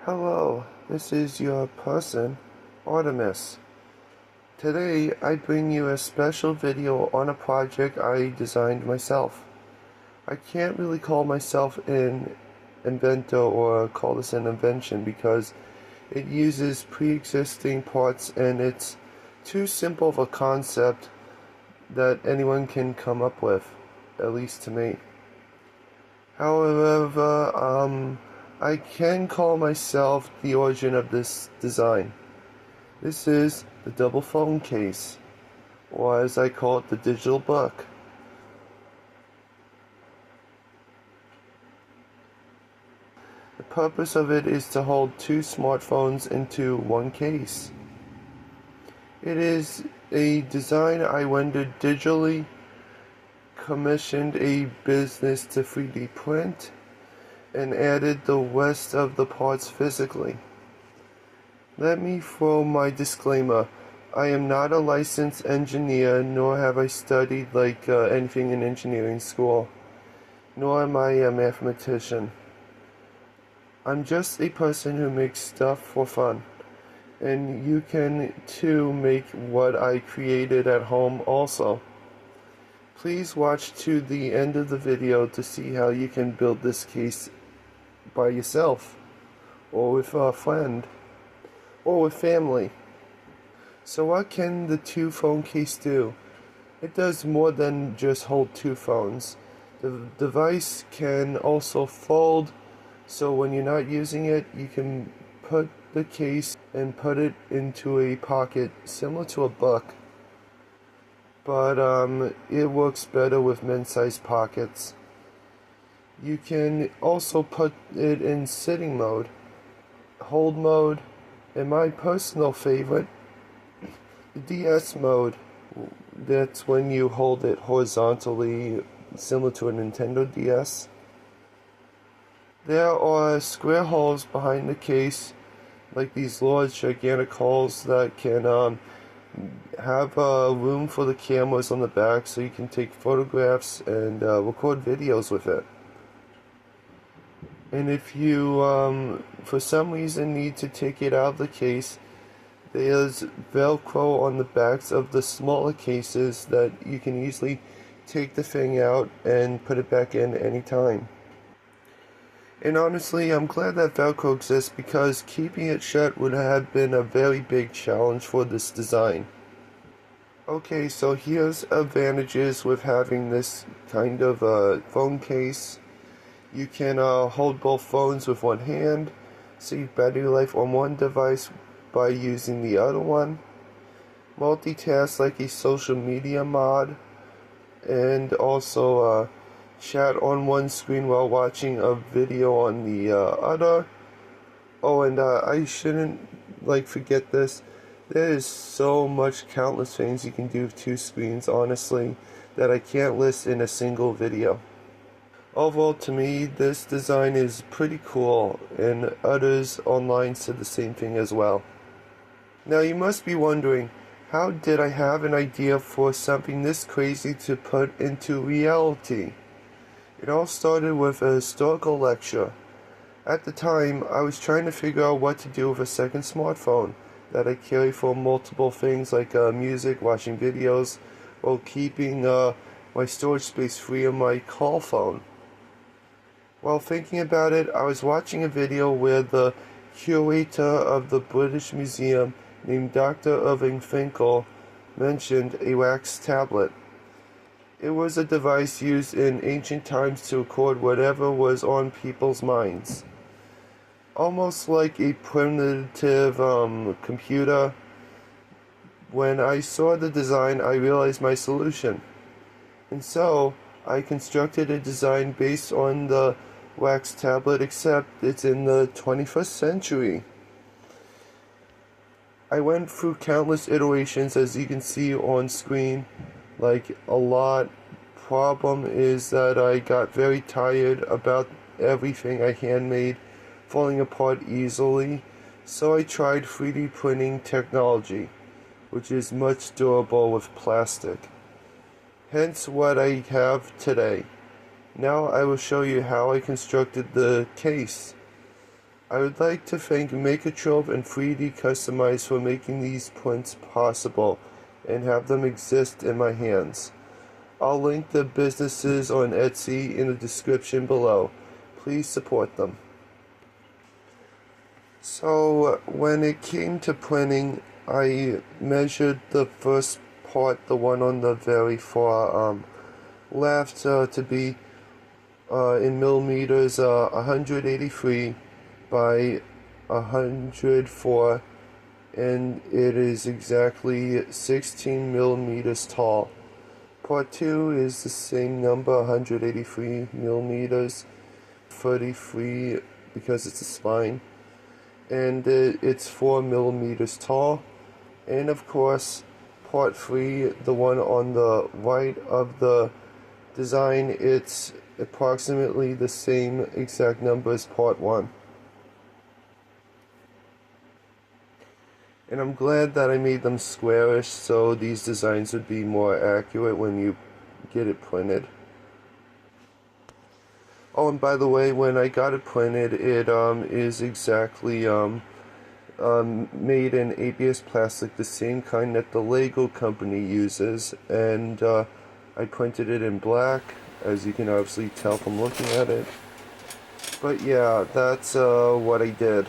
Hello, this is your person, Artemis. Today I bring you a special video on a project I designed myself. I can't really call myself an inventor or call this an invention because it uses pre-existing parts and it's too simple of a concept that anyone can come up with, at least to me. However, I can call myself the origin of this design. This is the double phone case, or as I call it, the digital book. The purpose of it is to hold two smartphones into one case. It is a design I rendered digitally, commissioned a business to 3D print, and added the rest of the parts physically. Let me throw my disclaimer. I am not a licensed engineer, nor have I studied anything in engineering school, nor am I a mathematician. I'm just a person who makes stuff for fun, and you can too make what I created at home also. Please watch to the end of the video to see how you can build this case by yourself, or with a friend, or with family. So what can the two phone case do? It does more than just hold two phones. The device can also fold, so when you're not using it, you can put the case and put it into a pocket similar to a book. But it works better with men's-sized pockets. You can also put it in sitting mode, hold mode, and my personal favorite, the DS mode. That's when you hold it horizontally, similar to a Nintendo DS. There are square holes behind the case, like these large gigantic holes that can have room for the cameras on the back so you can take photographs and record videos with it. And if you, for some reason, need to take it out of the case, there's Velcro on the backs of the smaller cases that you can easily take the thing out and put it back in anytime. And honestly, I'm glad that Velcro exists because keeping it shut would have been a very big challenge for this design. Okay, so here's advantages with having this kind of phone case. You can hold both phones with one hand, save battery life on one device by using the other one, multitask like a social media mod, and also chat on one screen while watching a video on the other. Oh, and I shouldn't forget this. There is so much countless things you can do with two screens, honestly, that I can't list in a single video. Overall, to me, this design is pretty cool, and others online said the same thing as well. Now, you must be wondering, how did I have an idea for something this crazy to put into reality? It all started with a historical lecture. At the time, I was trying to figure out what to do with a second smartphone that I carry for multiple things like music, watching videos, while keeping my storage space free on my call phone. While thinking about it, I was watching a video where the curator of the British Museum, named Dr. Irving Finkel, mentioned a wax tablet. It was a device used in ancient times to record whatever was on people's minds. Almost like a primitive computer. When I saw the design, I realized my solution. And so, I constructed a design based on the wax tablet, except it's in the 21st century. I went through countless iterations, as you can see on screen, like a lot. Problem is that I got very tired about everything I handmade falling apart easily, so I tried 3D printing technology, which is much durable with plastic. Hence what I have today. Now I will show you how I constructed the case. I would like to thank Makertrove and 3D Customize for making these prints possible and have them exist in my hands. I'll link the businesses on Etsy in the description below. Please support them. So when it came to printing, I measured the first part, the one on the very far left, to be in millimeters 183 by 104, and it is exactly 16 millimeters tall. Part 2 is the same number, 183 millimeters, 33 because it's a spine, and it's 4 millimeters tall. And of course, part 3, the one on the right of the design, it's approximately the same exact number as part 1. And I'm glad that I made them squarish so these designs would be more accurate when you get it printed. Oh, and by the way, when I got it printed, it is exactly made in ABS plastic, the same kind that the Lego company uses, and I printed it in black, as you can obviously tell from looking at it. But yeah, that's what I did.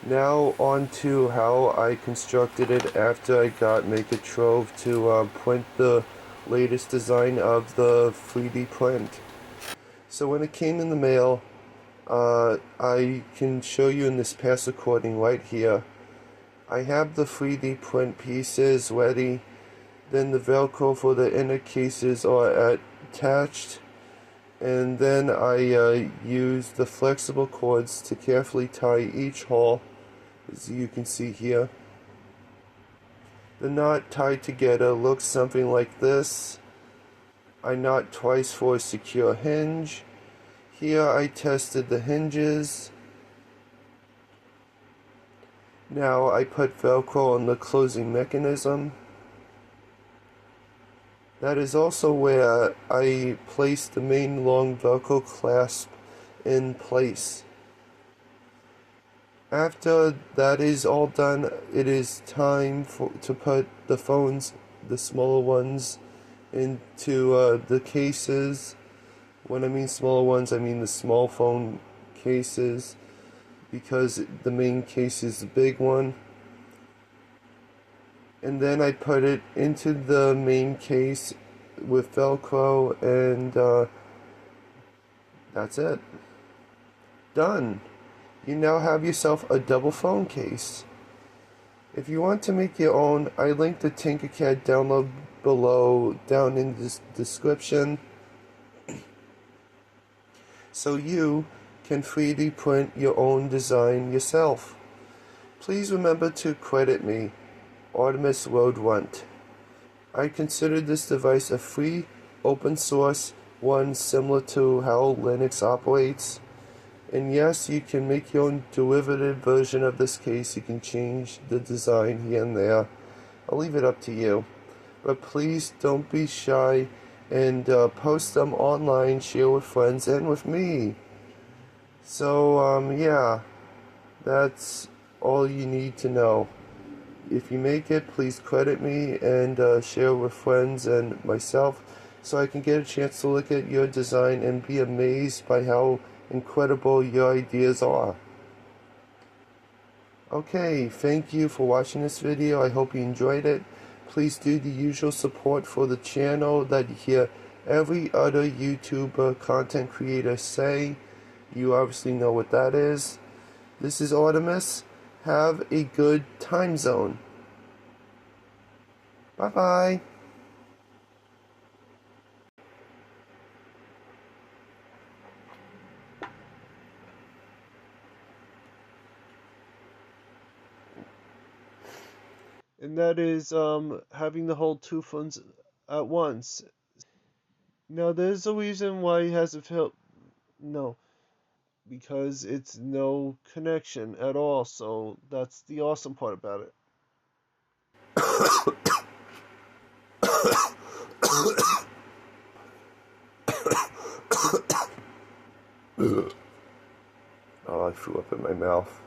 Now on to how I constructed it after I got Makertrove to print the latest design of the 3D print. So when it came in the mail, I can show you in this pass recording right here. I have the 3D print pieces ready, then the Velcro for the inner cases are attached, and then I use the flexible cords to carefully tie each hole, as you can see here. The knot tied together looks something like this. I knot twice for a secure hinge. Here I tested the hinges. Now I put Velcro on the closing mechanism. That is also where I placed the main long Velcro clasp in place. After that is all done, it is time to put the phones, the smaller ones, into the cases. When I mean smaller ones, I mean the small phone cases, because the main case is the big one. And then I put it into the main case with Velcro, and that's it. Done. You now have yourself a double phone case. If you want to make your own, I linked the Tinkercad download below, down in the description, so you can 3D print your own design yourself. Please remember to credit me, Artemis Road Runt. I consider this device a free, open source one similar to how Linux operates. And yes, you can make your own derivative version of this case. You can change the design here and there. I'll leave it up to you. But please don't be shy and post them online, share with friends and with me. So, yeah, that's all you need to know. If you make it, please credit me and share with friends and myself so I can get a chance to look at your design and be amazed by how incredible your ideas are. Okay, thank you for watching this video. I hope you enjoyed it. Please do the usual support for the channel that you hear every other YouTuber content creator say. You obviously know what that is. This is Artemis. Have a good time zone. Bye-bye. And that is having to hold two phones at once. Now there's a reason why he has a no, because it's no connection at all, so that's the awesome part about it. Oh, I threw up in my mouth.